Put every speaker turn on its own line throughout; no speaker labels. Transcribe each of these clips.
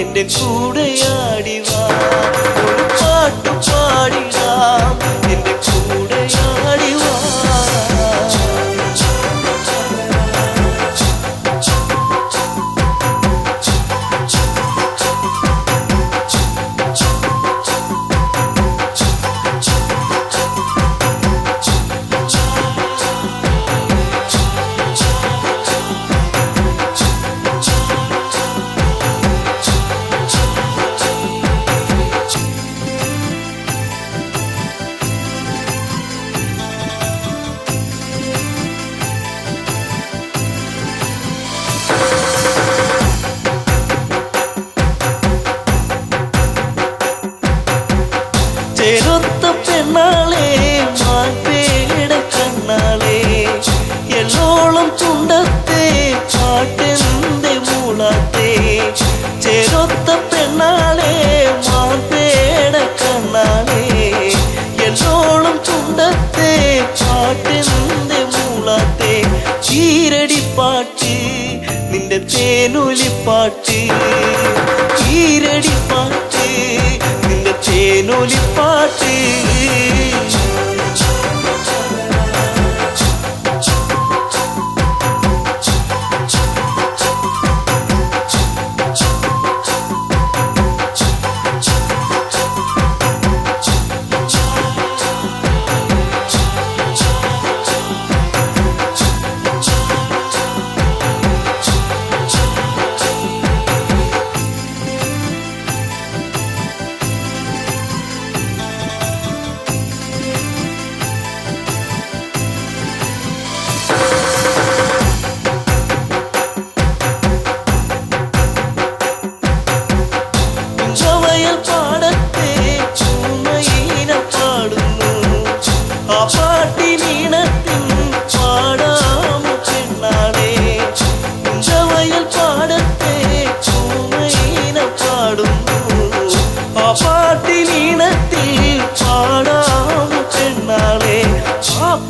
എന്റെ കൂടെയാടി വാ, ഒരു പാട്ടു പാടിടാം എന്റെ കൂടെയാടി വാ. ചേരൊത്ത പെണ്ണാളെ മാൻപേട കണ്ണാളെ എല്ലോളം ചുണ്ടത്തെ പാട്ടെന്തെ മൂളാത്തെ. ചേരൊത്ത പെണ്ണാളെ മാൻപേട കണ്ണാളെ എല്ലോളം ചുണ്ടത്തെ പാട്ടെന്തെ മൂളാത്തെ. ഈരടിപ്പാട്ട് നിന്റെ തേനൊലിപ്പാട്ട്, ഈരടിപ്പാട്ട് നിന്റെ തേനൊലിപ്പാട്ട്.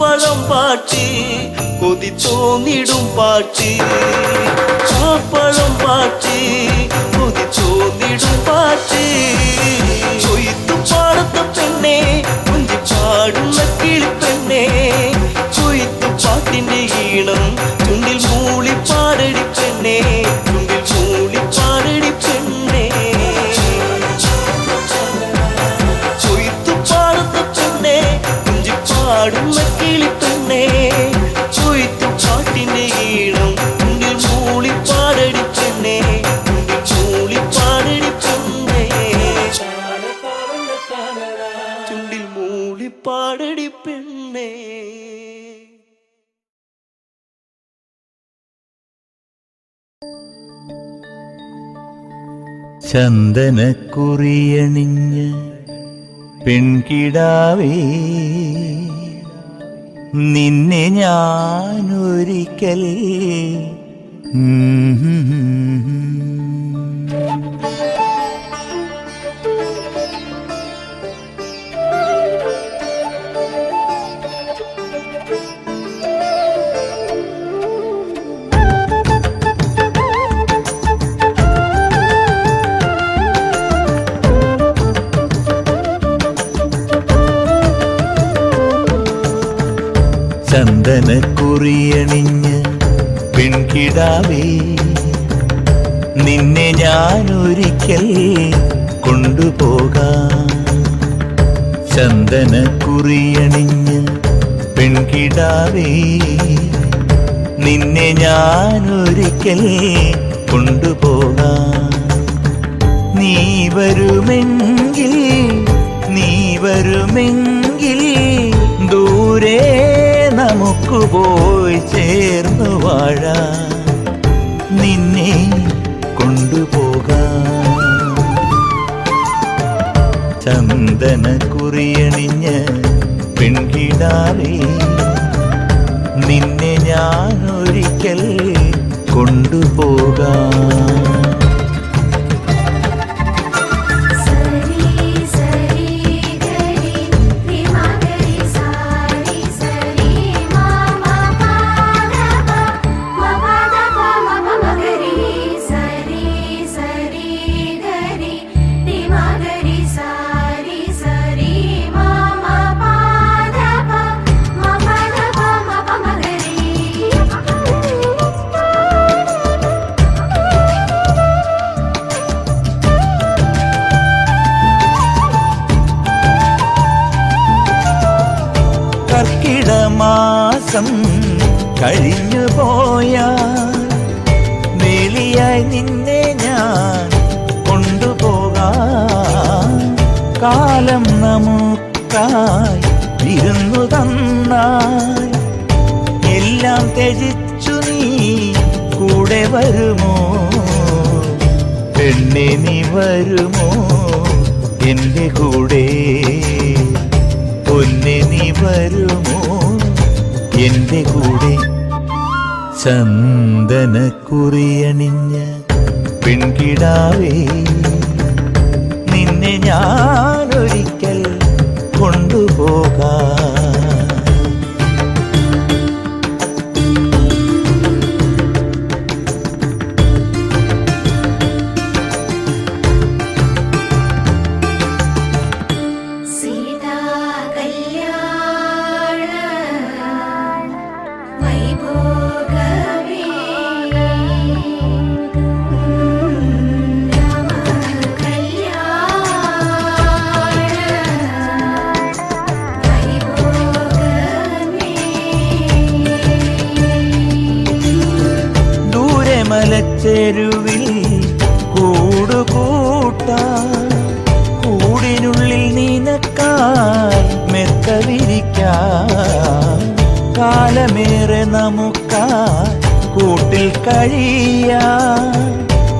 പഴം പാട്ട് കൊതി തോന്നിടും പാട്ട്, ആ പഴം പാട്ട് കൊതി തോന്നിടും പാട്ട്. കൊയ്ത്തു പാടത്ത പെണ്ണെ കുഞ്ചി പാടുന്ന കിളിപ്പെണ്ണേ കൊയ്ത്തു പാട്ടിന്റെ ഈണം ചുണ്ടിൽ മൂളി പാടടി പെണ്ണേ ചുണ്ടിൽ മൂളി പാടടി പെണ്ണേ കൊയ്ത്തു പാടുന്ന പെണ്ണേ കുഞ്ചി പാടുന്ന കിളിപ്പെണ്ണേ കൊയ്ത്തു പാട്ടിന്റെ ഈണം ചുണ്ടിൽ മൂളി പാടടി പെണ്ണേ ചുണ്ടിൽ മൂളി പാടടി പെണ്ണേ ചുണ്ടിൽ മൂളി പാടടി പെണ്ണേ.
ചന്ദനക്കുറിയണിഞ്ഞ പെൺകിടാവേ നിന്നെ ഞാനൊരിക്കൽ ചന്ദനക്കുറിയണിഞ്ഞ പെൺകിടാവേ നിന്നെ ഞാനൊരിക്കൽ കൊണ്ടുപോകാം. ചന്ദനക്കുറിയണിഞ്ഞ പെൺകിടാവേ നിന്നെ ഞാനൊരിക്കൽ കൊണ്ടുപോകാം. നീ വരുമെങ്കിൽ ദൂരെ നമുക്ക് പോയി ചേർന്നു വാഴാം. നിന്നെ കൊണ്ടുപോകാം. ചന്ദനക്കുറിയണിഞ്ഞ പെൺകിടാവേ നിന്നെ ഞാനൊരിക്കൽ കൊണ്ടുപോകാം. കർക്കിടമാസം കഴിഞ്ഞു പോയാൽ വേലിയായി നിന്നെ ഞാൻ കൊണ്ടുപോകാം. കാലം നമുക്കായി വിരുന്നു തന്നാൽ എല്ലാം ത്യജിച്ചു നീ കൂടെ വരുമോ? പെണ്ണെ നീ വരുമോ എൻ്റെ കൂടെ? പൊന്നെ നീ വരുമോ എൻ്റെ കൂടെ? ചന്ദനക്കുറിയണിഞ്ഞ പെൺകിടാവേ നിന്നെ ഞാനൊരിക്കൽ കൊണ്ടുപോകാം. മലച്ചെരുവിൽ കൂടുകൂട്ടാൻ കൂടിനുള്ളിൽ നിനക്കായി മെത്ത വിരിക്കാം. കാലമേറെ നമുക്കായി കൂട്ടിൽ കഴിയാം.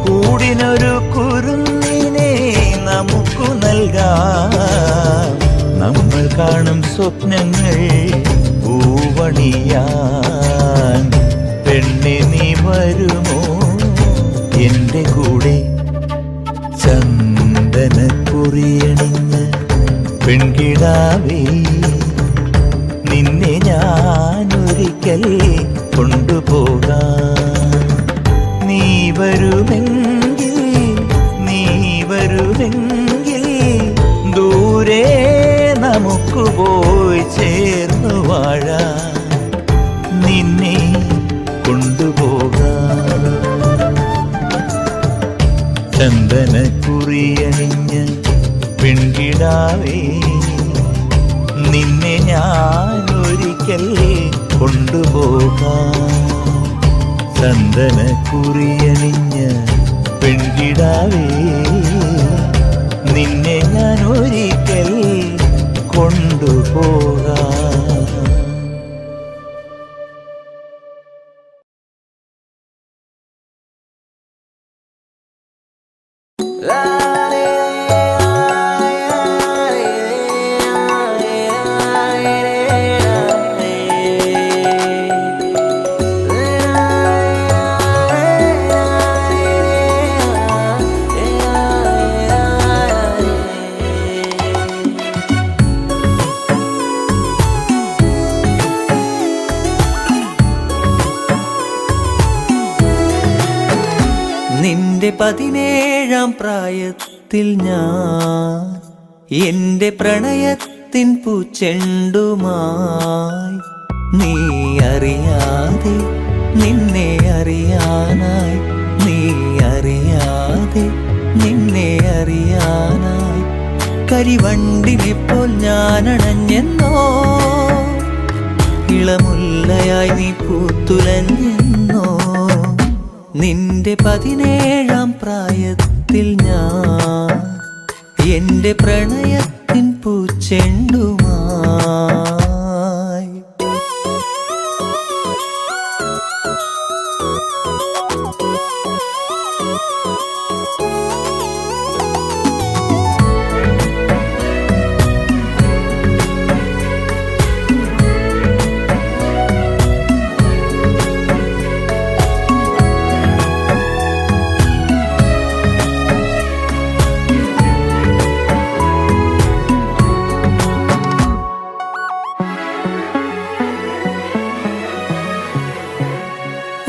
കൂടിനൊരു കുരുന്നിനെ നമുക്കു നൽകാം. നമ്മൾ കാണും സ്വപ്നങ്ങൾ പൂവണിയാൻ പെണ്ണെ നീ വരുമോ എൻ്റെ കൂടെ? ചന്ദനക്കുറിയണിഞ്ഞ പെൺകിടാവേ നിന്നെ ഞാനൊരിക്കൽ കൊണ്ടുപോകാം. നീ വരുമെങ്കിൽ ദൂരെ നമുക്ക് പോയി ഒന്നായി ചേർന്നു വാഴാൻ നിന്നെ കൊണ്ടുപോകാം. ചന്ദന കുറിയണിഞ്ഞ് പെൺകിടാവേ നിന്നെ ഞാൻ ഒരിക്കൽ കൊണ്ടുപോകാം. ചന്ദന കുറിയണിഞ്ഞ് പെൺകിടാവേ നിന്നെ ഞാൻ ഒരിക്കൽ കൊണ്ടുപോകാം.
നിന്റെ 17-ാം പ്രായത്തിൽ ഞാൻ എന്റെ പ്രണയത്തിൻ പൂച്ചെണ്ടുമായി നീ അറിയാതെ നിന്നെ അറിയാനായി നീ അറിയാതെ നിന്നെ അറിയാനായി കരിവണ്ടിനെപ്പോൾ ഞാൻ അണഞ്ഞെന്നോ ഇളമുല്ലയായി നീ പൂത്തുലഞ്ഞെന്നോ നിന്റെ 17-ാം പ്രായത്തിൽ ഞാൻ എന്റെ പ്രണയത്തിൻ പൂച്ചെണ്ടുമായി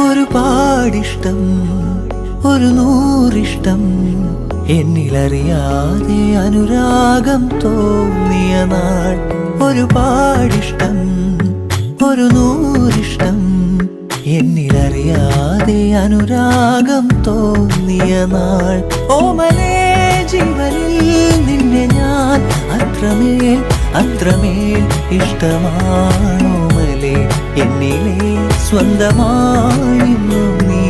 ഒരുപാടിഷ്ടം ഒരു നൂറിഷ്ടം എന്നിലറിയാതെ അനുരാഗം തോന്നിയ നാൾ ഒരുപാടിഷ്ടം ഒരു നൂറിഷ്ടം എന്നിലറിയാതെ അനുരാഗം തോന്നിയ നാൾ ഓമലേ ജീവനിൽ നിന്നെ ഞാൻ അത്രമേൽ അത്രമേൽ ഇഷ്ടമാണോമലേ എന്നിലെ സ്വന്തമായിരുന്നു നീ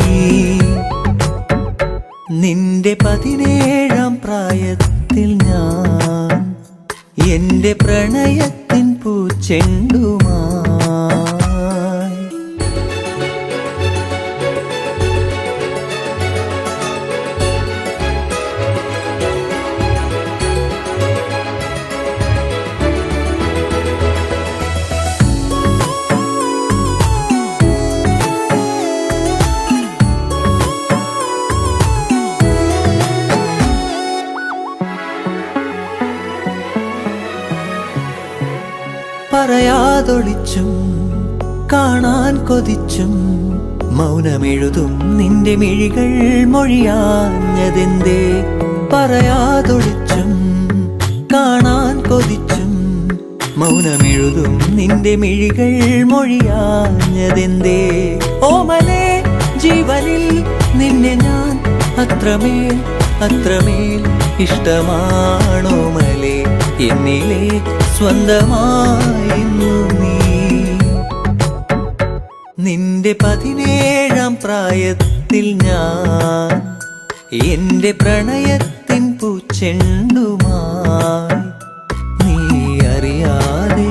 നിന്റെ 17-ാം പ്രായത്തിൽ ഞാൻ എന്റെ പ്രണയത്തിൻ പൂച്ചെണ്ടുമായി പറയാതൊളിച്ചും കാണാൻ കൊതിച്ചും മൗനമെഴുതും നിന്റെ മിഴികൾ മൊഴിയാഞ്ഞതെന്തേ പറയാതൊളിച്ചും കാണാൻ കൊതിച്ചും മൗനമെഴുതും നിന്റെ മിഴികൾ മൊഴിയാഞ്ഞതെന്തേ ഓമലേ ജീവനിൽ നിന്നെ ഞാൻ അത്രമേൽ അത്രമേൽ ഇഷ്ടമാണോമലേ എന്നിലെ സ്വന്തമായിരുന്നു നീ നിന്റെ 17-ാം പ്രായത്തിൽ ഞാൻ എന്റെ പ്രണയത്തിൻ പൂച്ചെണ്ടുമായി നീ അറിയാതെ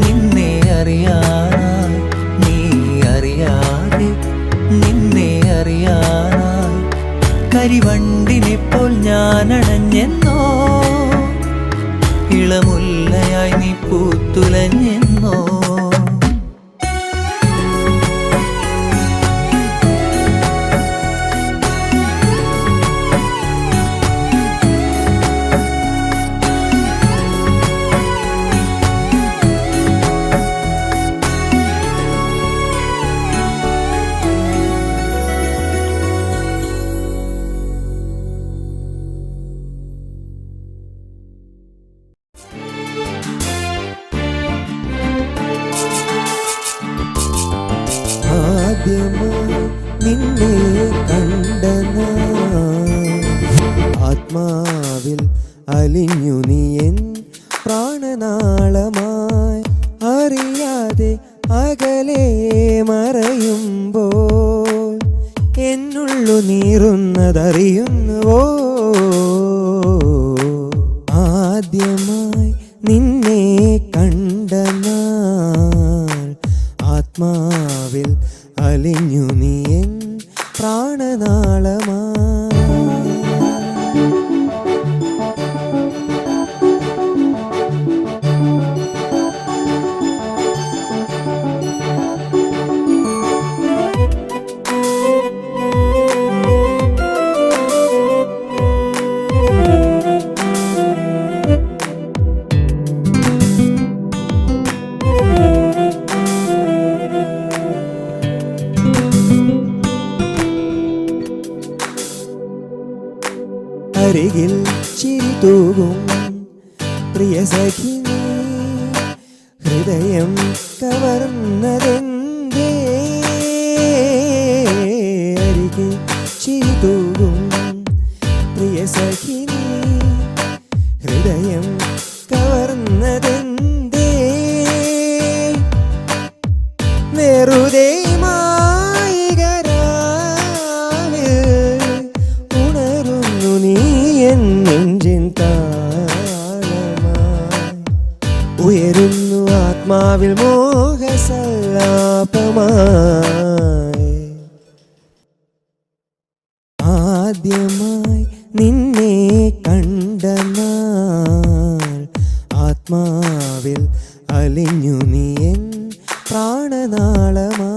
നിന്നെ അറിയാനായി നീ അറിയാതെ നിന്നെ അറിയാനായി കരിവണ്ടിനെപ്പോൾ ഞാൻ അണഞ്ഞെന്നോ ഇളമുല്ലയായി നീ പൂത്തുലഞ്ഞെന്നോ
ആദ്യമായി നിന്നെ കണ്ട ആത്മാവിൽ അലിഞ്ഞു നീ എൻ പ്രാണനാളമായി അറിയാതെ അകലെ മറയുമ്പോൾ എന്നുള്ളു നീറുന്നതറിയുന്നുവോ ആദ്യമായി നിന്നെ കണ്ട ആത്മാവിൽ അലിഞ്ഞു നീ എൻ പ്രാണനാളമായി അരികിൽ ചിരി തൂകും പ്രിയ സഖി നീ ഹൃദയം കവർന്നതെന്തേ അരികിൽ ചിരി തൂകും പ്രിയ സഖി നീ ഹൃദയം കവർന്നതെന്തേ വെറുതെ നെഞ്ചിൻ താളമായി ഉയരുന്നു ആത്മാവിൽ മോഹസല്ലാപമായി ആദ്യമായി നിന്നെ കണ്ട ആത്മാവിൽ അലിഞ്ഞു നീ എൻ പ്രാണനാളമായി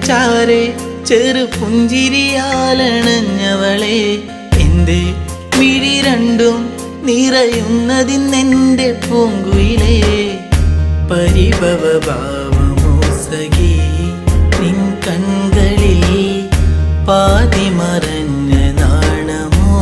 ചാരെ ചെറു പുഞ്ചിരിയാലണഞ്ഞവളെ എൻ്റെ മിഴി രണ്ടും നിറയുന്നതിന്നെൻ്റെ പൂങ്കുയിലേ പരിഭവഭാവമോ സഖി നിൻ കൺകളിൽ പാതി മറഞ്ഞ നാണമോ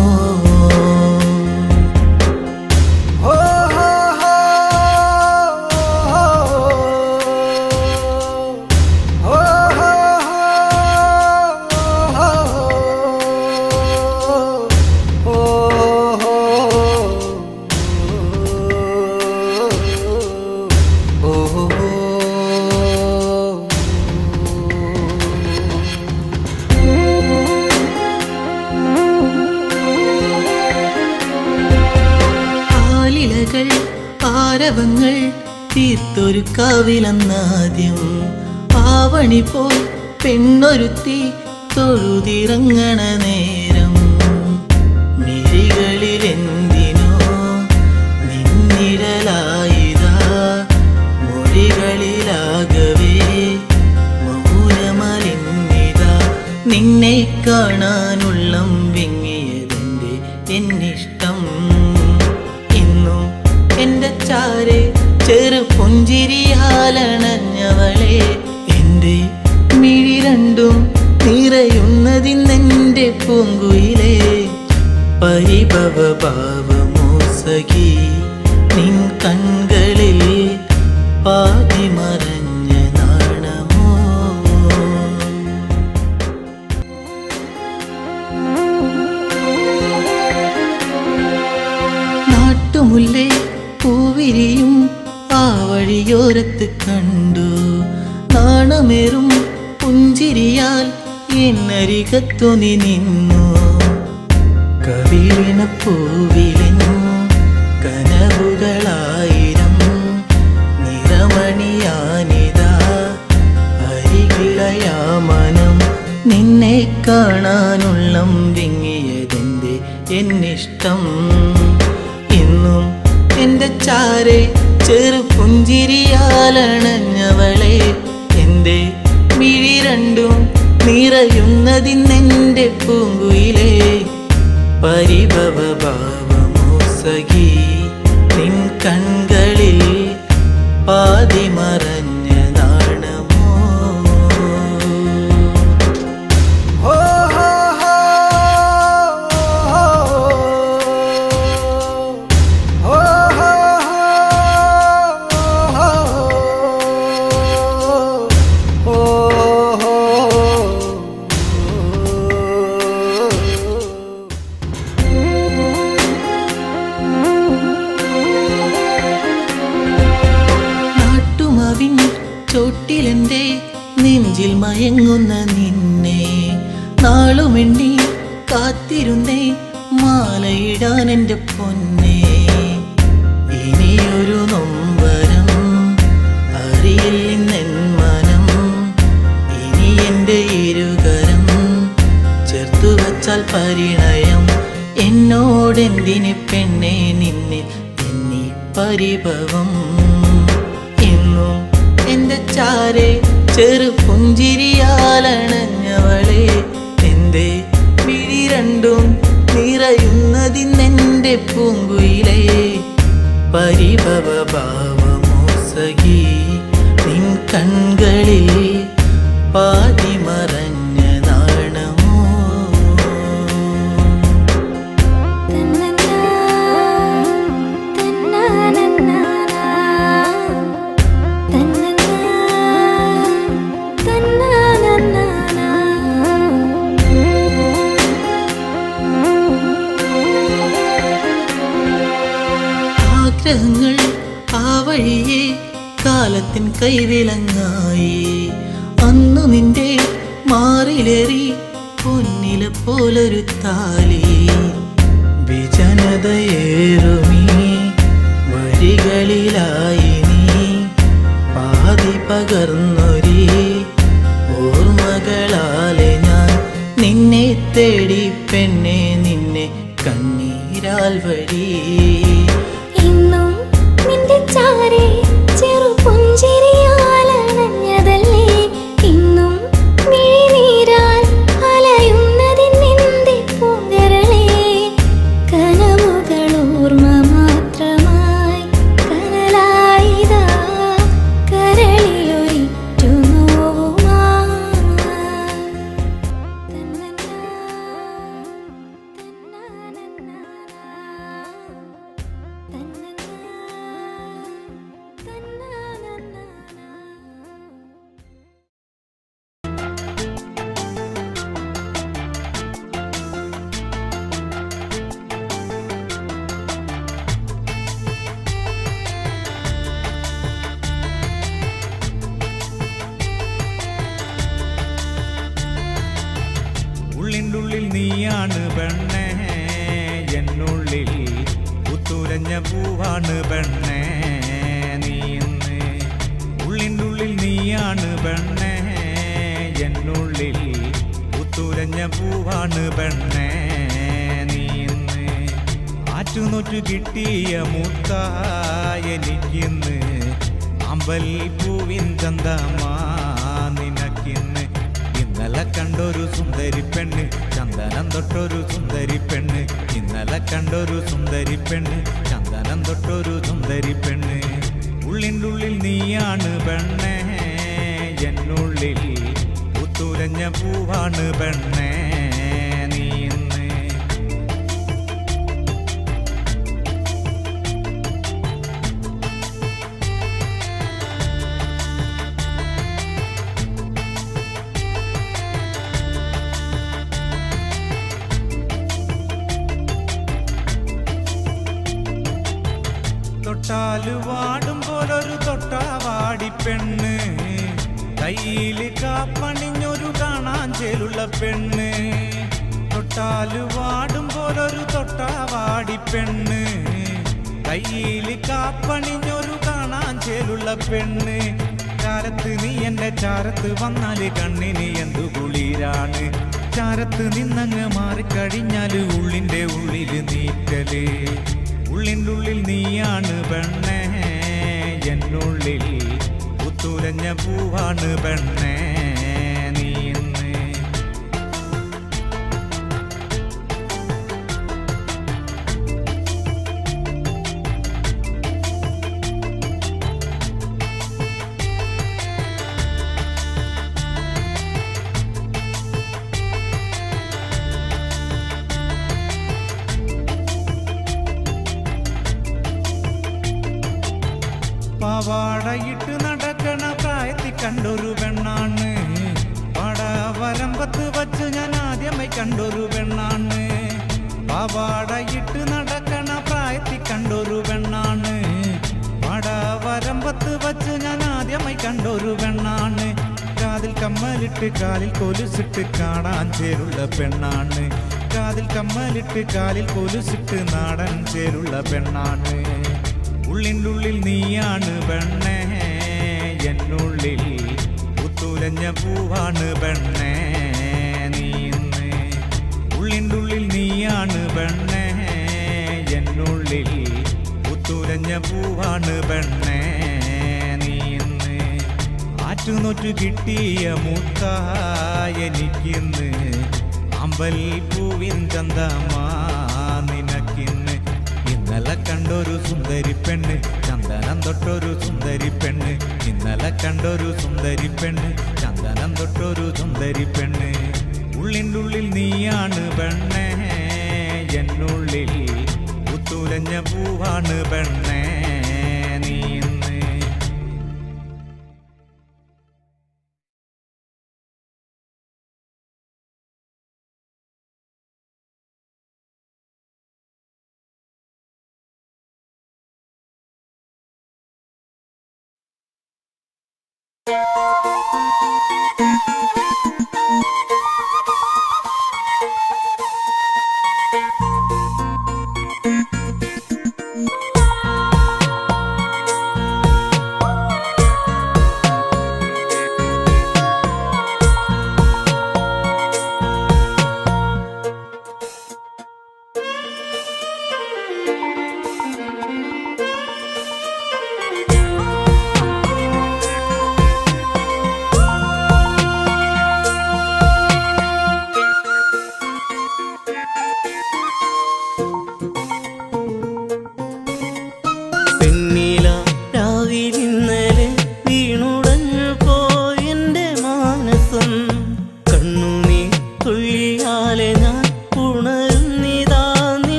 ആരവങ്ങൾ തീർത്തൊരു കാവിലെന്നാദ്യം ആവണി പോൽ പെണ്ണൊരുത്തി തൊഴുതിറങ്ങണ നേരം മിഴികളിലെന്തിനോ നിന്നിഴലായിതാ മൊഴികളിലാകവേ മൗനമലിന്നിതാ നിന്നെ കാണാനുള്ളം വിങ്ങിയതിൻ്റെ എന്നിഷ്ടം ഇന്നും എൻ്റെ ചാരെ ചെറു പുഞ്ചിരിയാലണഞ്ഞവളെ എൻ്റെ മിഴി രണ്ടും നിറയുന്നതിന്നെൻ്റെ പൂങ്കുയിലേ പരിഭവഭാവമോ സഖി നിൻ കൺകളിൽ പാതി മറഞ്ഞ നാണമോ. നാട്ടുമുല്ലേ പൂവിരിയും ആ വഴിയോരത്ത് കണ്ടു, നാണമേറും പുഞ്ചിരിയാൽ എന്നരികത്തു നീ നിന്നു. കവിളിന പൂവിലിനും കനവുകളായിരം നിറമണിയാനിതാ അരികിലയാ മനം. നിന്നെ കാണാനുള്ളം വിങ്ങിയതെന്റെ എന്നിഷ്ടം. ഇന്നും എന്റെ ചാരെ ചെറു പുഞ്ചിരിയാലണഞ്ഞവളെ, എന്റെ മിഴി രണ്ടും നിറയുന്നതിന്നെന്റെ പൂങ്കുയിലേ. പരിഭവ ഭാവമോ സഖി നിൻ കൺകളിൽ പാതി മറഞ്ഞ നാണമോ. ചോട്ടിലെന്റെ നെഞ്ചിൽ മയങ്ങുന്ന നിന്നെ നാളുമെണ്ണി കാത്തിരുന്നേ മാലയിടാൻ എൻ്റെ പൊന്നെ. ഇനിയൊരു നൊമ്പരം അറിയില്ലെന്നെൻ മനം, ഇനി എൻ്റെ ഇരുകരം ചേർത്തു വച്ചാൽ പരിണയം. എന്നോടെന്തിന് പെണ്ണെ നിന്നെ എന്നീ പരിഭവം. എന്നും എന്റെ ചാരെ ചെറു പുഞ്ചിരിയാലണഞ്ഞവളെ, എന്റെ മിഴി രണ്ടും നിറയുന്നതിന്നെന്റെ പൂങ്കുയിലേ. പരിഭവ ഭാവമോ സഖി നിൻ കൺകളിൽ പാതി മറഞ്ഞ നാണമോ. ആഗ്രഹങ്ങൾ ആ വഴിയെ കാലത്തിൻ കൈവിലങ്ങായി. അന്നു നിന്റെ മാറിലേറി പൊന്നില പോലൊരു താലി. വിജനതയേറുമീ വഴികളിലായി നീ പാതി പകർന്നൊരി ഓർമ്മകളാലെ ഞാൻ നിന്നെ തേടി പെണ്ണെ നിന്നെ കണ്ണീരാൽ വഴി.
ഇന്നും നിന്റെ ചാരെ ചെറു പുഞ്ചിരിയാലണഞ്ഞതല്ലേ, ഇന്നും മിഴിനീരാൽ അലയുന്നതിന്നെന്റെ പൂങ്കരളേ. കനവുകൾ ഓർമ്മ മാത്രമായി കനലായിതാ കരളിലൊരിറ്റു
ഉള്ളിനുള്ളിൽ നീയാണ് പെണ്ണേ, എന്നുള്ളിൽ പുത്തുലഞ്ഞ പൂവാണ് പെണ്ണേ നീ ഇന്ന്. ഉള്ളിനുള്ളിൽ നീയാണ് പെണ്ണേ, എന്നുള്ളിൽ പുത്തുലഞ്ഞ പൂവാണ് പെണ്ണേ നീ ഇന്ന്. ആറ്റുനൊറ്റു കിട്ടിയ മുത്തായ എനിക്കിന്ന്, അമ്പൽ പൂവിൻ ചന്തമാ നിനക്കിന്ന്. ഇന്നലെ കണ്ടൊരു സുന്ദരി പെണ്ണ്, ചന്ദനം തൊട്ടൊരു സുന്ദരി പെണ്ണ്. ഇന്നലെ കണ്ടൊരു സുന്ദരി പെണ്ണ്, ചന്ദനം തൊട്ടൊരു സുന്ദരി പെണ്ണ്. ഉള്ളിനുള്ളിൽ നീയാണ് പെണ്ണേ, എന്നുള്ളിൽ പുത്തുലഞ്ഞ പൂവാണ് പെണ്ണേ നീ ഇന്ന്. തൊട്ടാല് വാടും പോലൊരു തൊട്ടാവാടി പെണ്ണ്, കയ്യില് കാപ്പണിഞ്ഞൊരു കാണാൻ ചേലുള്ള പെണ്ണ്. തൊട്ടാല് വാടും പോലൊരു തൊട്ടാവാടി പെണ്ണ്, കയ്യില് കാപ്പണിഞ്ഞൊരു കാണാൻ ചേലുള്ള പെണ്ണ്. ചാരത്ത് നീ എന്റെ ചാരത്ത് വന്നാല് കണ്ണിന് എന്തു കുളിരാണ്. ചാരത്ത് നിന്നങ്ങ് മാറിക്കഴിഞ്ഞാല് ഉള്ളിന്റെ ഉള്ളില് നീറ്റല്. ഉള്ളിൻ്റെ ഉള്ളിൽ നീയാണ് പെണ്ണേ, എന്നുള്ളിൽ പുത്തുലഞ്ഞ പൂവാണ് പെണ്ണേ നീ ഇന്ന്. പാവാടയിട്ട് നടക്കണ പ്രായത്തിൽ കണ്ടൊരു പെണ്ണാണ്, പാടവരമ്പത്ത് വച്ച് ഞാൻ ആദ്യമായി കണ്ടൊരു പെണ്ണാണ്. പാവാടയിട്ട് നടക്കണ പ്രായത്തിൽ കണ്ടൊരു പെണ്ണാണ്, പാടവരമ്പത്ത് വച്ച് ഞാൻ ആദ്യമായി കണ്ടൊരു പെണ്ണാണ്. കാതിൽ കമ്മലിട്ട് കാലിൽ കൊലുസിട്ട് കാണാൻ ചേരുള്ള പെണ്ണാണ്. കാതിൽ കമ്മലിട്ട് കാലിൽ കൊലുസിട്ട് നാടൻ ചേരുള്ള പെണ്ണാണ്. ഉള്ളിൻ്റെ ഉള്ളിൽ നീയാണ് പെണ്ണേ, എന്നുള്ളിൽ പുത്തുലഞ്ഞ പൂവാണ് പെണ്ണേ നീ ഇന്ന്. ഉള്ളിൻ്റെ ഉള്ളിൽ നീയാണ് പെണ്ണേ, എന്നുള്ളിൽ പുത്തുലഞ്ഞ പൂവാണ് പെണ്ണേ നീ ഇന്ന്. ആറ്റുനോറ്റു കിട്ടിയ മുത്തായ എനിക്കിന്ന്, അമ്പൽ പൂവിൻ ചന്തമാ നിനക്കിന്ന്. ഇന്നലെ കണ്ടൊരു സുന്ദരി പെണ്ണ്, ചന്ദനം തൊട്ടൊരു സുന്ദരി പെണ്ണ്. ഇന്നലെ കണ്ടൊരു സുന്ദരി പെണ്ണ്, ചന്ദനം തൊട്ടൊരു സുന്ദരി പെണ്ണ്. ഉള്ളിൻ്റെ ഉള്ളിൽ നീയാണ് പെണ്ണേ, എന്നുള്ളിൽ പുത്തുലഞ്ഞ പൂവാണ് പെണ്ണേ നീ ഇന്ന്.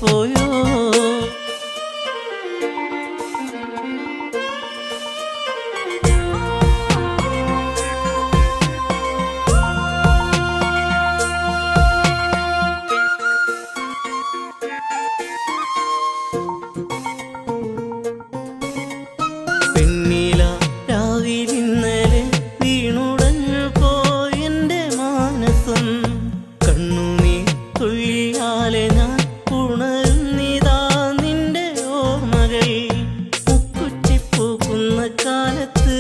പോയോ. പെണ്ണില രാവിലിന്നലെ വീണുടഞ്ഞു പോയെന്റെ മാനസം. കണ്ണുനീർ തുള്ളിയാലെ ഞാൻ ഉണരുന്നിതാ നിന്റെ ഓർമ്മകൾ. മുക്കുറ്റിപ്പൂക്കുന്ന കാലത്ത്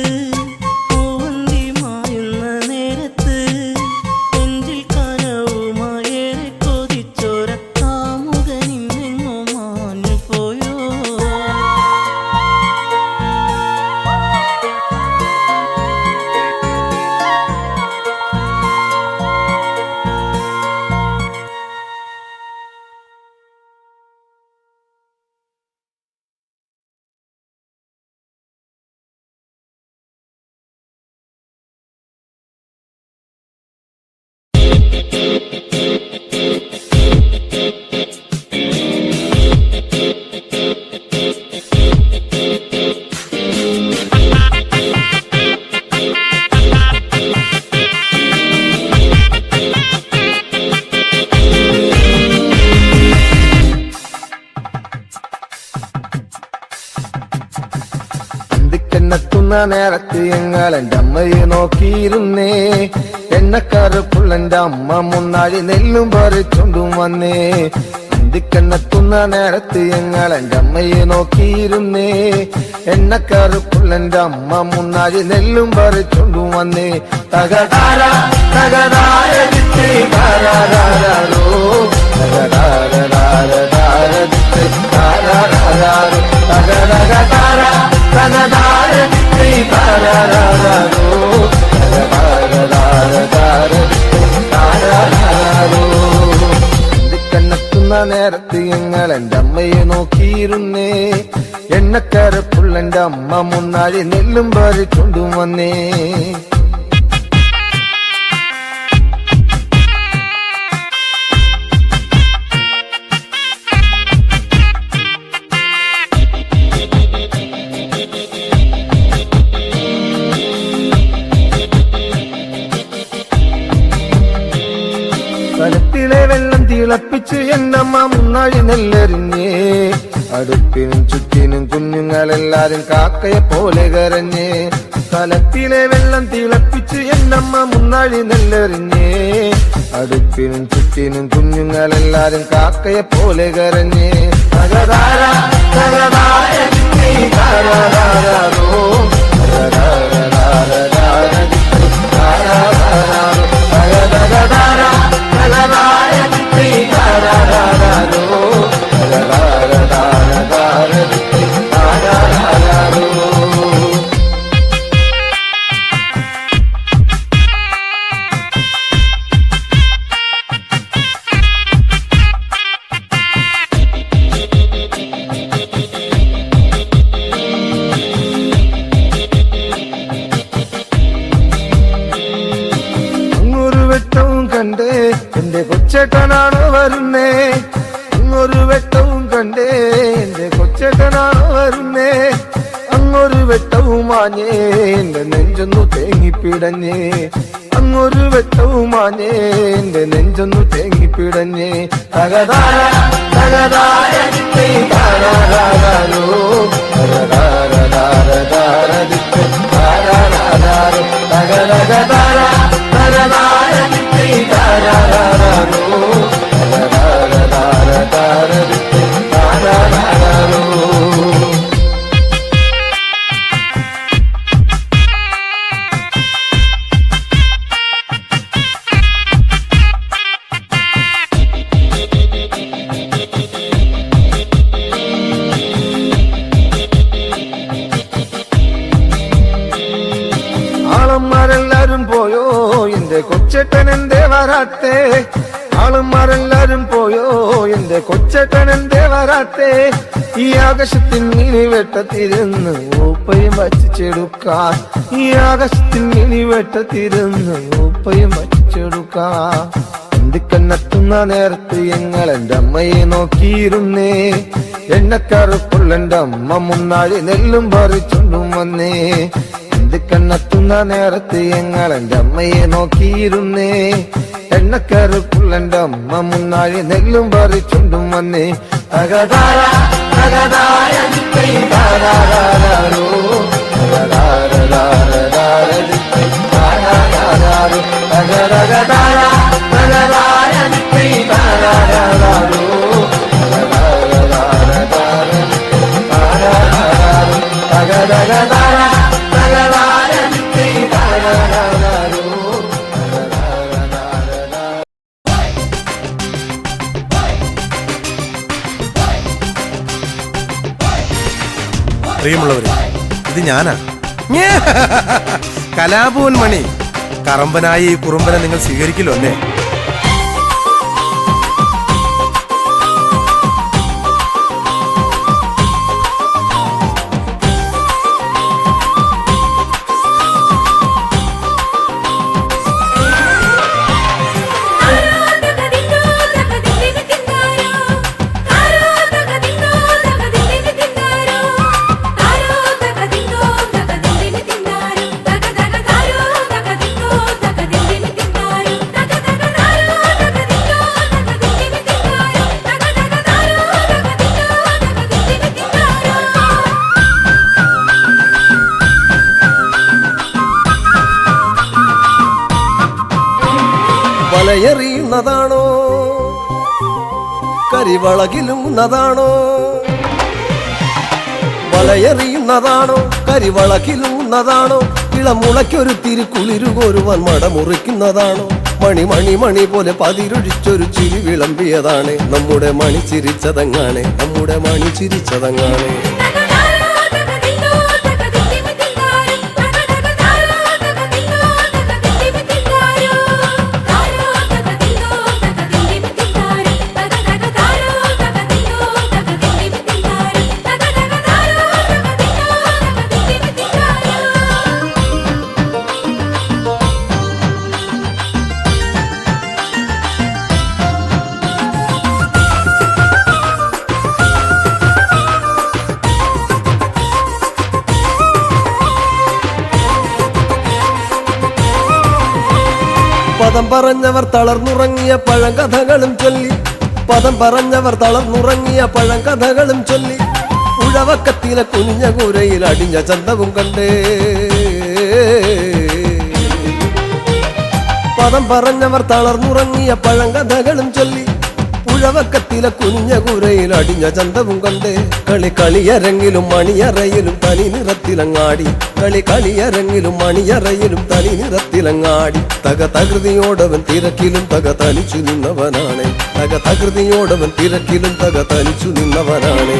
പൂവന്തി മായുന്ന നേരത്ത് നെഞ്ചിൽ കനവുമായേറെ കൊതിച്ചോര കാമുകനിന്നെങ്ങോ മാഞ്ഞു പോയോ.
എത്തുന്ന നേരത്ത് ഞങ്ങൾ എൻ്റെ അമ്മയെ നോക്കിയിരുന്നേ. എണ്ണക്കറുപ്പുള്ളെന്റെ അമ്മ മുന്നാഴി നെല്ലും പറിച്ചുകൊണ്ടും വന്നേ. അന്തിക്കെന്നെത്തുന്ന നേരത്ത് ഞങ്ങൾ എൻ്റെ അമ്മയെ നോക്കിയിരുന്നേ. എണ്ണക്കറുപ്പുള്ളെന്റെ അമ്മ മുന്നാഴി നെല്ലും പറിച്ചുകൊണ്ടും വന്നേ. തകതാര തകതാരോ കണ്ണെത്തുന്ന നേരത്ത് ഞങ്ങൾ എൻ്റെ അമ്മയെ നോക്കിയിരുന്നേ. എണ്ണക്കരപ്പുള്ളെന്റെ അമ്മ മുന്നാഴി നെല്ലും പറിച്ചുകൊണ്ടും വന്നേ. കലത്തിലെ വെള്ളം തിളപ്പിച്ച് എന്നമ്മ മുന്നാഴി നെല്ലെറിഞ്ഞേ. അടുപ്പിനും ചുറ്റിനും കുഞ്ഞുങ്ങളെല്ലാരും കാക്കയെ പോലെ കരഞ്ഞേ. കലത്തിലെ വെള്ളം തിളപ്പിച്ച് എന്നമ്മ മുന്നാഴി നെല്ലെറിഞ്ഞേ. അടുപ്പിനും ചുറ്റിനും കുഞ്ഞുങ്ങളെല്ലാരും കാക്കയെ പോലെ കരഞ്ഞേ. തകതാര തകതാര എന്റെ കൊച്ചേട്ടനാണോ വരുന്നേ. അങ്ങൊരു വെട്ടവും കണ്ടേ എന്റെ കൊച്ചേട്ടനാണോ വരുന്നേ. അങ്ങൊരു വെട്ടവും മാഞ്ഞേ എന്റെ നെഞ്ചൊന്നു തേങ്ങിപ്പിടഞ്ഞേ. അങ്ങൊരു വെട്ടവും മാഞ്ഞേ എന്റെ നെഞ്ചൊന്നു തേങ്ങിപ്പിടഞ്ഞേ. തകതാര തകതാര ആളന്മാരെല്ലാരും പോയോ എന്റെ കൊച്ചേട്ടൻ എന്തേ വരാത്തേ. ആളന്മാരെല്ലാരും പോയോ എന്റെ കൊച്ചേട്ടൻ എന്തേ വരാത്തേ. ഈ ആകാശത്തിൽ മീനി വെട്ടത്തിരുന്ന് ഊപ്പയും വച്ചിച്ചെടുക്കാൻ. ഈ ആകാശത്തിൽ മീനി വെട്ടത്തിരുന്ന് ഊപ്പയും വച്ചിച്ചെടുക്കാൻ. അന്തിക്കണ്ണെത്തുന്ന നേരത്ത് ഞങ്ങൾ എൻ്റെ അമ്മയെ നോക്കിയിരുന്നേ. എണ്ണക്കറുപ്പുള്ള എൻ്റെ അമ്മ മുന്നാഴി നെല്ലും പറിച്ചുണ്ടും വന്നേ. അന്തിക്കണ്ണെത്തുന്ന നേരത്ത് ഞങ്ങൾ എൻ്റെ അമ്മയെ നോക്കിയിരുന്നേ. എണ്ണക്കറുപ്പുള്ള എൻ്റെ അമ്മ മുന്നാഴി നെല്ലും പറിച്ചുണ്ടും വന്നേ. തകതാര തകതാര ദിക്കൈ താരാരാരോ തകതാരരാരരാര ദിക്കൈ താരാരാരോ തകതകതാര തകതാര ദിക്കൈ താരാരാരോ തകതാരരാരരാര താരാരാരോ തകതകതാര തകതാര ദിക്കൈ താരാരാരോ
പ്രിയമുള്ളവരെ, ഇത് ഞാനാ കലാഭവൻ മണി. കറമ്പനായി ഈ കുറുമ്പനെ നിങ്ങൾ സ്വീകരിക്കില്ലോ അല്ലേ?
വലയെറിയുന്നതാണോ കരിവളകിലുന്നതാണോ? വലയെറിയുന്നതാണോ കരിവളകിലുന്നതാണോ? ഇളമുളയ്ക്കൊരു തിരുക്കുളിരുകോരുവാൻ മടമുറിക്കുന്നതാണോ? മണി മണി മണി പോലെ പതിരൊഴിച്ചൊരു ചിരി വിളമ്പിയതാണ്. നമ്മുടെ മണി ചിരിച്ചതങ്ങാണ്, നമ്മുടെ മണി ചിരിച്ചതങ്ങാണ്. പദം പറഞ്ഞവർ തളർന്നുറങ്ങിയ പഴങ്കഥകളും ചൊല്ലി, പദം പറഞ്ഞവർ തളർന്നുറങ്ങിയ പഴങ്കഥകളും ചൊല്ലി, ഉഴവക്കത്തിലെ കുനിഞ്ഞ കൂരയിൽ അടിഞ്ഞ ചന്തവും കണ്ടേ. പദം പറഞ്ഞവർ തളർന്നുറങ്ങിയ പഴങ്കഥകളും ചൊല്ലി, ഉഴവക്കത്തിലെ കുനിഞ്ഞ കൂരയിൽ അടിഞ്ഞ ചന്തവും കണ്ടേ. കളി കളിയരങ്ങിലും മണിയറയിലും തനി നിറത്തിലങ്ങാടി, കളി കളിയരങ്ങിലും മണിയറയിലും തനി നിറത്തിലങ്ങാടി. തകതകൃതിയോടവൻ തിരക്കിലും തക തനിച്ചു നിന്നവനാണ്, തകതകൃതിയോടവൻ തിരക്കിലും തക തനിച്ചു നിന്നവനാണ്.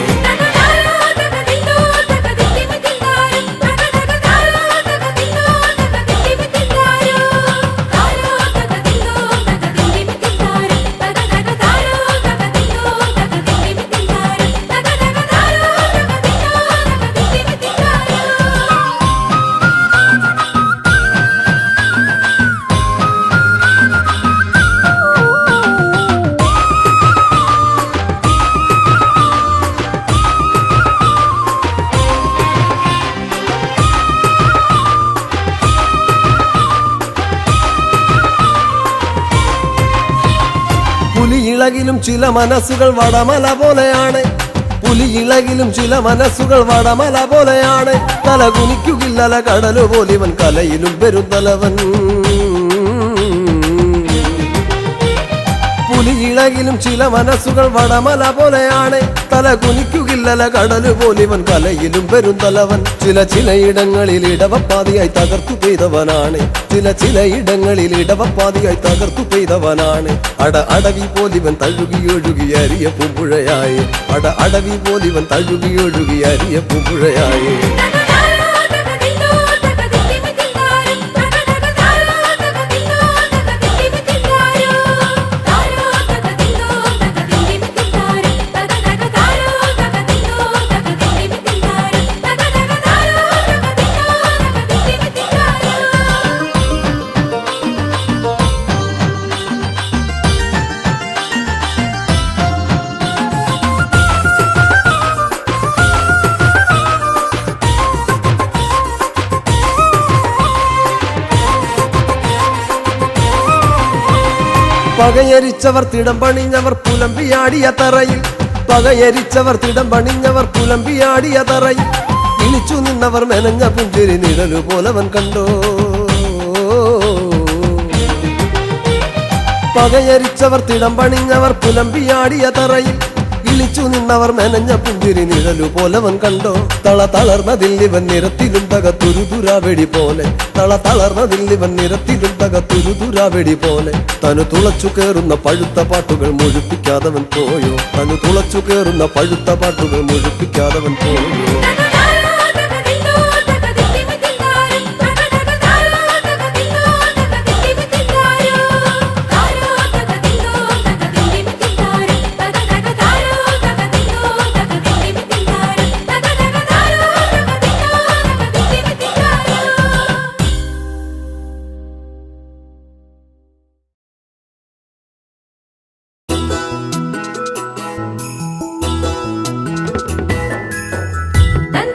പുലിയിളകിലും ചില മനസ്സുകൾ വടമല പോലെയാണ്, പുലിയിളകിലും ചില മനസ്സുകൾ വടമല പോലെയാണ്. തല കുനിക്കുകില്ലല കടലു പോലിവൻ കലയിലും പെരുന്തലവൻ. പുലിയിളകിലും ചില മനസ്സുകൾ വടമല പോലെയാണ്, തല കുനിക്കുകില്ലല കടലു പോലിവൻ കലയിലും പെരുന്തലവൻ. ചിലയിടങ്ങളിൽ ഇടവപ്പാതിയായി തകർത്തു പെയ്തവനാണ്, ചിലയിടങ്ങളിൽ ഇടവപ്പാതിയായി തകർത്തു പെയ്തവനാണ്. അടവി പോലിവൻ തഴുകിയൊഴുകി അരിയ പൂമ്പുഴയായി, അടവി പോലിവൻ തഴുകിയൊഴുകി അരിയ പൂമ്പുഴയായി. പകയരിച്ചവർ തിടം പണിഞ്ഞവർ പുലമ്പിയാടിയ തറയിൽ പകയരിച്ചവർ തിടം പണിഞ്ഞവർ പുലമ്പിയാടിയ തറയിൽ ഇളിച്ചു നിന്നവർ മെനഞ്ഞ പുഞ്ചിരി നിഴലുപോലവൻ കണ്ടോ പകയരിച്ചവർ തിടം പണിഞ്ഞവർ പുലമ്പിയാടിയ തറയിൽ ഇളിച്ചു നിന്നവർ മെനഞ്ഞ പുഞ്ചിരി നിഴലുപോലവൻ കണ്ടോ തളർന്നതിൽ ഇവൻ നിരത്തിലും തകത്തുരുതുരാവെടി പോലെ തളർന്നതിൽ ഇവൻ നിരത്തിലും തകത്തുരുതുരാവെടി പോലെ തനു തുളച്ചു കേറുന്ന പഴുത്ത പാട്ടുകൾ മുഴുപ്പിക്കാതവൻ പോയോ തനു തുളച്ചു കേറുന്ന പഴുത്ത പാട്ടുകൾ മുഴുപ്പിക്കാതവൻ പോയോ
തൻ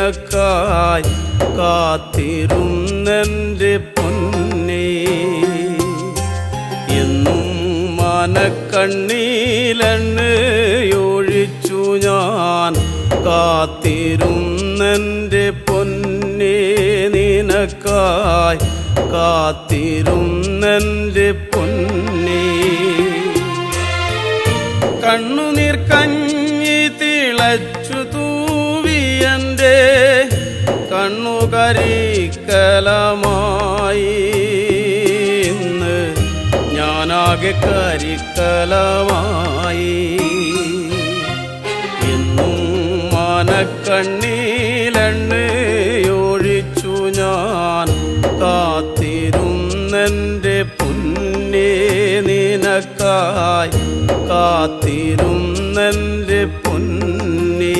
നിനക്കായി കാത്തിരുന്നെൻ്റെ പൊന്നേ എന്നും മനക്കണ്ണീലെണ്ണയൊഴിച്ചു ഞാൻ കാത്തിരുന്നെൻ്റെ പൊന്നേ നിനക്കായി കാത്തിരുന്നെൻ്റെ പൊന്നേ കണ്ണുനീർ കഞ്ഞി തിളച്ചു തൂവിയൻ്റെ കണ്ണുകരിക്കലമായി ഇന്ന് ഞാനാകെ കരിക്കലമായി എന്നും മനക്കണ്ണീലെണ്ണയൊഴിച്ചു ഞാൻ കാത്തിരുന്നെൻ്റെ പൊന്നേ നിനക്കായി കാത്തിരുന്നെൻ്റെ പൊന്നേ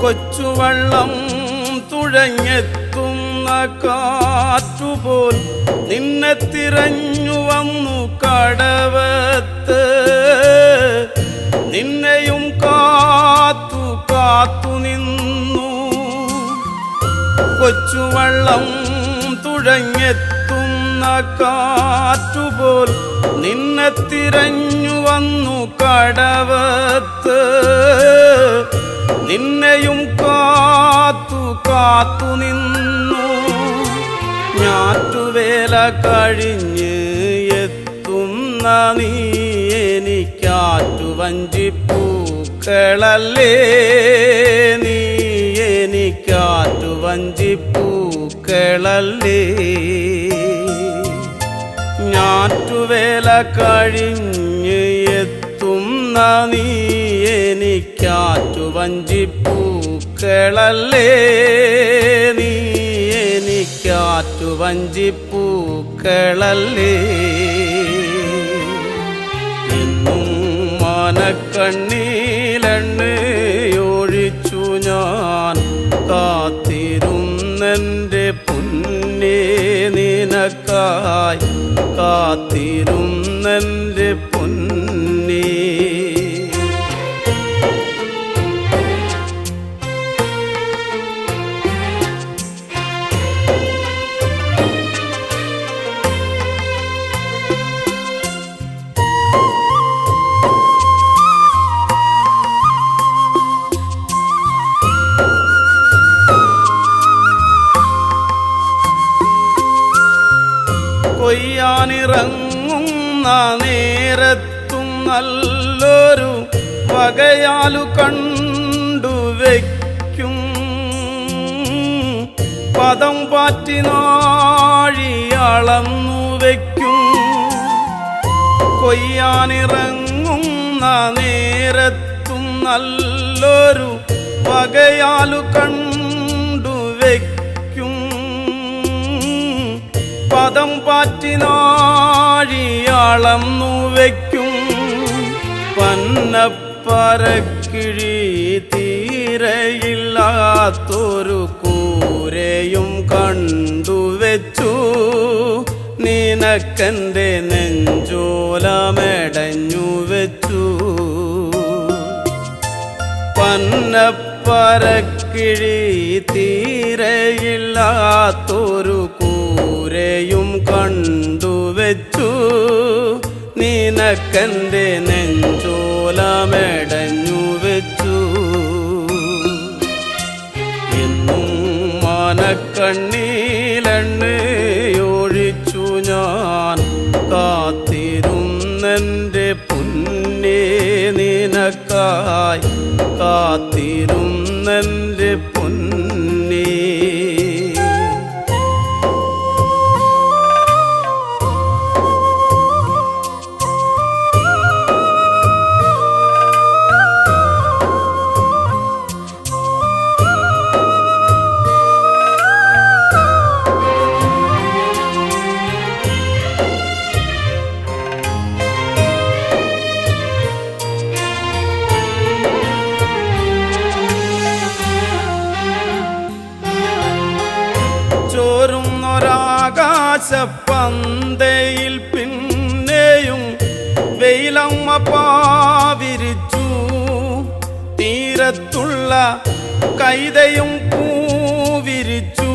കൊച്ചുവള്ളം തുഴഞ്ഞെത്തുന്ന കാറ്റുപോൽ നിന്നെ തിരഞ്ഞു വന്നു കടവത്ത് നിന്നെയും കാത്തു കാത്തു നിന്നു കൊച്ചുവള്ളം തുഴഞ്ഞെത്തുന്ന കാറ്റുപോൽ നിന്നെ തിരഞ്ഞു വന്നു കടവത്ത് നിന്നെയും കാത്തു കാത്തു നിന്നു ഞാറ്റുവേല കഴിഞ്ഞ് എത്തുന്ന നീ എനിക്കാറ്റുവഞ്ചിപ്പൂക്കളല്ലേ നീ എനിക്കാറ്റുവഞ്ചിപ്പൂക്കളല്ലേ ഞാറ്റുവേല കഴിഞ്ഞ് എത്തുന്ന നീ എനിക്കാറ്റുവഞ്ചിപ്പൂക്കളല്ലേ നീ എനിക്കാറ്റുവഞ്ചിപ്പൂക്കളല്ലേ എന്നും മനക്കണ്ണീലെണ്ണയൊഴിച്ചു ഞാൻ കാത്തിരുന്നെൻ്റെ പൊന്നേ നിനക്കായി കാത്തിരുന്നെൻ്റെ പൊന്നേ കൊയ്യാനിറങ്ങുന്ന നേരത്തും നല്ലൊരു വകയാലു കണ്ടുവയ്ക്കും പദം പാറ്റി നാഴി അളന്നു വയ്ക്കും കൊയ്യാനിറങ്ങുന്ന നേരത്തും നല്ലൊരു വകയാലു കണ്ടുവയ്ക്കും പദം പാറ്റി നാഴി അളന്നു വയ്ക്കും പന്നപ്പരക്കിഴി തീരയില്ലാത്തൊരു കൂരയും കണ്ടുവച്ചു നിനക്കെൻ്റെ നെഞ്ചോലമെടഞ്ഞു വെച്ചു പന്നപ്പരക്കിഴി തീരയില്ലാത്തൊരു കൂരയും കണ്ടുവച്ചു നിനക്കെൻ്റെ നെഞ്ചോലമെടഞ്ഞു വെച്ചു എന്നും മനക്കണ്ണീലെണ്ണയൊഴിച്ചു ഞാൻ കാത്തിരുന്നെൻ്റെ പൊന്നേ നിനക്കായി കാത്തിരുന്നെൻ്റെ പൊന്നേ ആകാശപ്പന്തയിൽ പിന്നെയും വെയിലമ്മ പാവിരിച്ചു തീരത്തുള്ള കൈതയും പൂവിരിച്ചു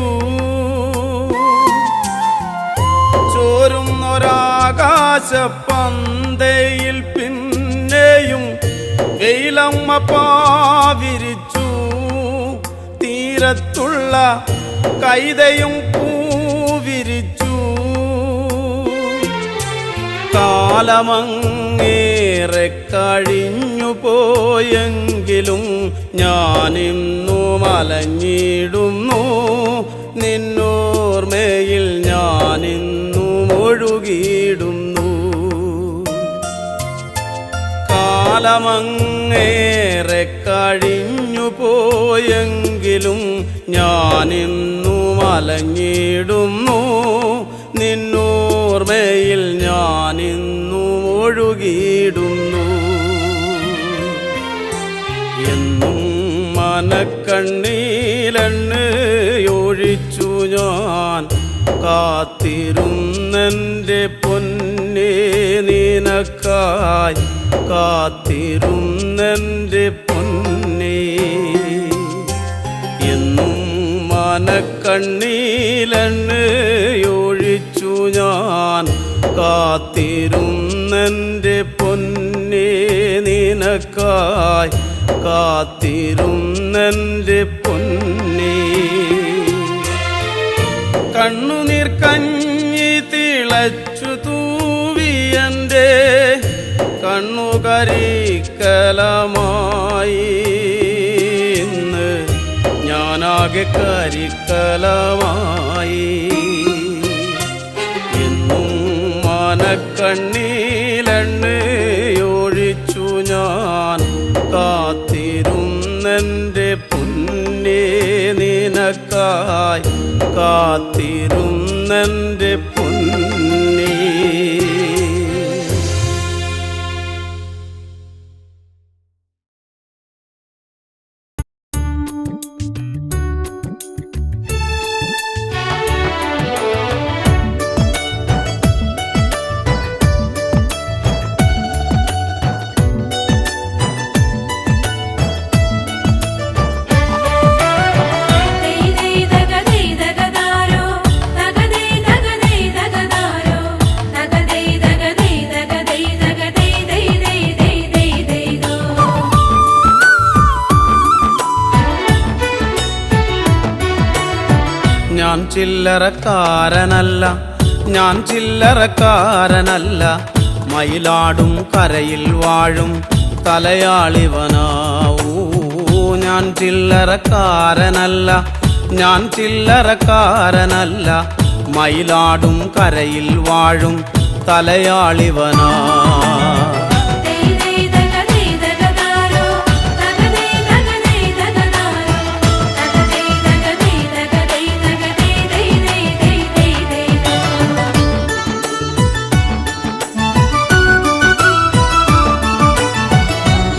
ചോരുന്നൊരാകാശപ്പന്തയിൽ പിന്നെയും വെയിലമ്മ പാവിരിച്ചു തീരത്തുള്ള കൈതയും പൂവിരിച്ചു കാലമങ്ങേറെ കഴിഞ്ഞു പോയെങ്കിലും ഞാനിന്നു മലഞ്ഞിടുന്നു നിന്നോർമ്മയിൽ ഞാനിന്നു ഒഴുകിയിടുന്നു കാലമങ്ങേറെ കഴിഞ്ഞു പോയെങ്കിലും ഞാനിന്നു മലഞ്ഞിടുന്നു നിന്നോർമ്മയിൽ ഞാനിന്നു ഒഴുകിയിടുന്നു എന്നും മനക്കണ്ണീലെണ്ണയൊഴിച്ചു ഞാൻ കാത്തിരുന്നെൻ്റെ പൊന്നേ നിനക്കായി കാത്തിരുന്നെൻ്റെ പൊന്നേ എന്നും മനക്കണ്ണീലെണ്ണയൊഴിച്ചു ഞാൻ കാത്തിരുന്നെൻ്റെ പൊന്നേ നിനക്കായി കാത്തിരുന്നെൻ്റെ പൊന്നേ കണ്ണുനീർ കഞ്ഞി തിളച്ചു തൂവിയൻ്റെ കണ്ണുകരിക്കലമായി ഇന്ന് ഞാനാകെ കരിക്കലമായി എന്നും മനക്കണ്ണീലെണ്ണയൊഴിച്ചു ഞാൻ കാത്തിരുന്നെൻ്റെ പൊന്നേ നിനക്കായി കാത്തിരുന്നെൻ്റെ പൊന്നേ ഞാൻ ചില്ലറക്കാരനല്ല ഞാൻ ചില്ലറക്കാരനല്ല മയിലാടും കരയിൽ വാഴും തലയാളിവനാവൂ ഞാൻ ചില്ലറക്കാരനല്ല ഞാൻ ചില്ലറക്കാരനല്ല മയിലാടും കരയിൽ വാഴും തലയാളിവനാ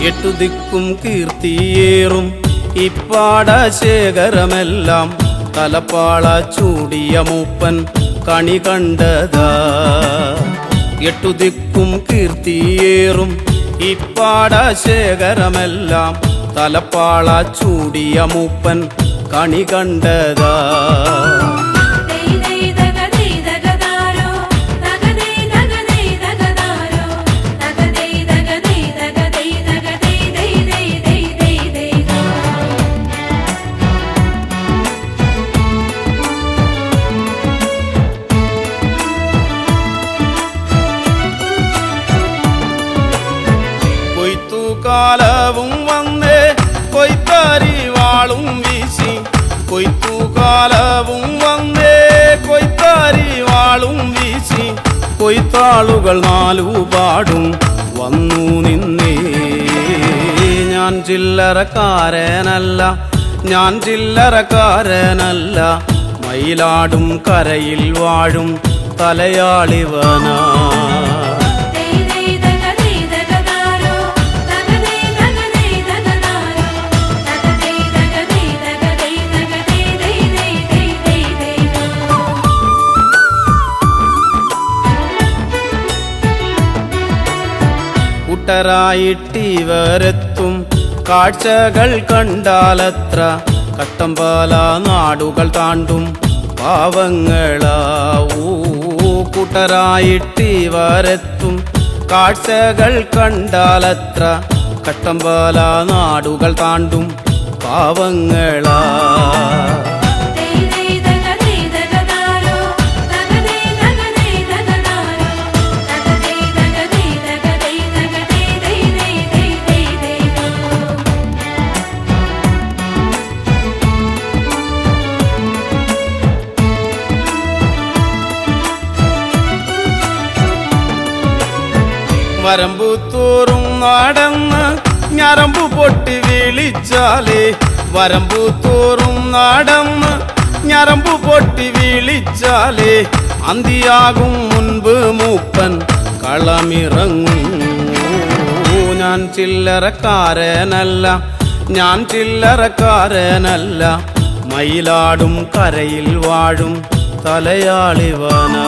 എട്ടു ദിക്കും കീർത്തിയേറും ഇപ്പാടശേഖരമെല്ലാം തലപ്പാള ചൂടിയ മൂപ്പൻ കണി കണ്ടതാ എട്ടു ദിക്കും കീർത്തിയേറും ഇപ്പാടശേഖരമെല്ലാം തലപ്പാള ചൂടിയ മൂപ്പൻ കണി കണ്ടതാ കാലവും വന്നേ കൊയ്ത്താരി വാളും വീശി കൊയ്ത്തുകാലവും വന്നേ കൊയ്ത്താരി വാളും വീശി കൊയ്ത്താളുകൾ നാലുപാടും വന്നു നിന്നേ ഞാൻ ചില്ലറക്കാരനല്ല ഞാൻ ചില്ലറക്കാരനല്ല മയിലാടും കരയിൽ വാഴും തലയാളിവനാ കൂട്ടരായിട്ടിവരെത്തും കാഴ്ചകൾ കണ്ടാലത്ര കട്ടമ്പാല നാടുകൾ താണ്ടും പാവങ്ങളാവൂ. കൂട്ടരായിട്ടിവരെത്തും കാഴ്ചകൾ കണ്ടാലത്ര കട്ടമ്പാല നാടുകൾ താണ്ടും പാവങ്ങളാ. വരമ്പു തോറും നടന്ന് ഞരമ്പു പൊട്ടി വിളിച്ചാലേ, വരമ്പു തോറും നടന്ന് ഞരമ്പു പൊട്ടി വിളിച്ചാലേ, അന്തിയാകും മുൻപ് മൂപ്പൻ കളമിറങ്ങും. ഞാൻ ചില്ലറക്കാരനല്ല, ഞാൻ ചില്ലറക്കാരനല്ല, മയിലാടും കരയിൽ വാഴും തലയാളിവനാ.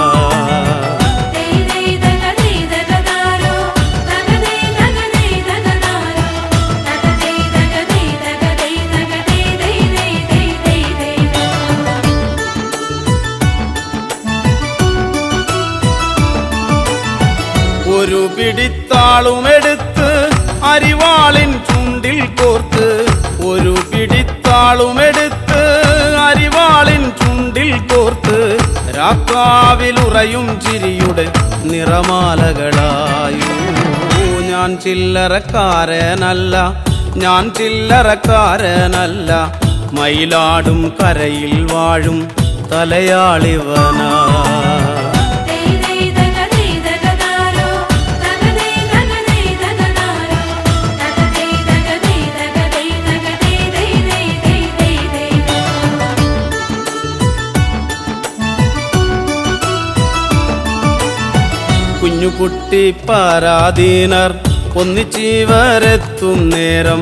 ഒരു പിടിത്താളുമെടുത്ത് അരിവാളിൻ ചുണ്ടിൽ കോർത്ത്, ഒരു പിടിത്താളുമെടുത്ത് അരിവാളിൻ ചുണ്ടിൽ കോർത്ത്, രാക്കാവിലുറയും ചിരിയുടെ നിറമാലകളായൂ. ഞാൻ ചില്ലറക്കാരനല്ല, ഞാൻ ചില്ലറക്കാരനല്ല, മയിലാടും കരയിൽ വാഴും തലയാളിവനാ. കുഞ്ഞുകുട്ടി പരാധീനർ ഒന്നിച്ചിവരെത്തും നേരം,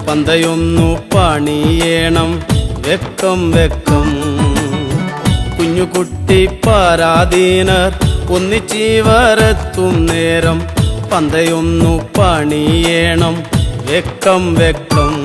പന്തയൊന്നു പണിയേണം വെക്കം വെക്കം. കുഞ്ഞുകുട്ടി പരാധീനർ ഒന്നിച്ചിവരെത്തും നേരം, പന്തയൊന്നു പണിയേണം വെക്കം വെക്കം.